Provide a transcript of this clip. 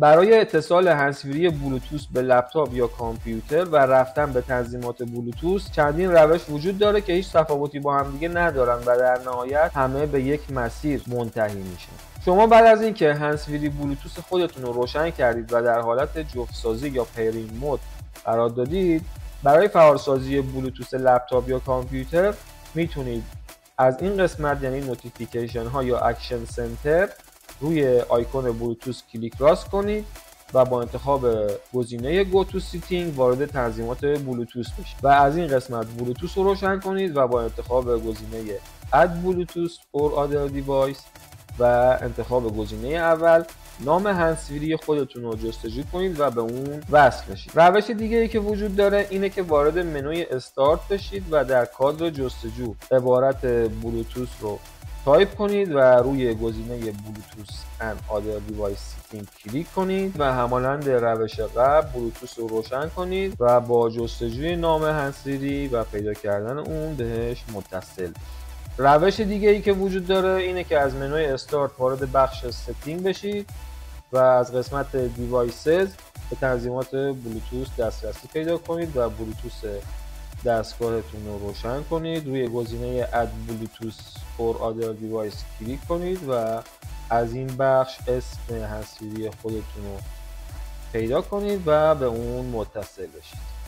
برای اتصال هندزفری بلوتوث به لپتاپ یا کامپیوتر و رفتن به تنظیمات بلوتوث چندین روش وجود داره که هیچ تفاوتی با هم دیگه ندارن و در نهایت همه به یک مسیر منتهی میشن. شما بعد از اینکه هندزفری بلوتوث خودتون رو روشن کردید و در حالت جفت‌سازی یا پیرینگ مود قرار دادید، برای فعالسازی بلوتوث لپتاپ یا کامپیوتر میتونید از این قسمت، یعنی نوتیفیکیشن ها یا اکشن سنتر، روی آیکون بلوتوث کلیک راست کنید و با انتخاب گزینه گو تو سیتینگ وارد تنظیمات بلوتوث بشید و از این قسمت بلوتوث رو روشن کنید و با انتخاب گزینه Add Bluetooth or Other Device و انتخاب گزینه اول نام هندزفری خودتون رو جستجو کنید و به اون وصل بشید. روش دیگه ای که وجود داره اینه که وارد منوی استارت بشید و در کادر جستجو عبارت بلوتوث رو تایپ کنید و روی گزینه بلوتوث and other device setting کلیک کنید و همانند روش قبل بلوتوث رو روشن کنید و با جستجوی نام هندزفری و پیدا کردن اون بهش متصل بشید. روش دیگه ای که وجود داره اینه که از منوی استارت وارد بخش ستینگ بشید و از قسمت دیوایسز به تنظیمات بلوتوث دسترسی پیدا کنید و بلوتوث دستگاهتون رو روشن کنید. روی گزینه Add Bluetooth or Other Device کلیک کنید و از این بخش اسم هندزفری خودتون رو پیدا کنید و به اون متصل بشید.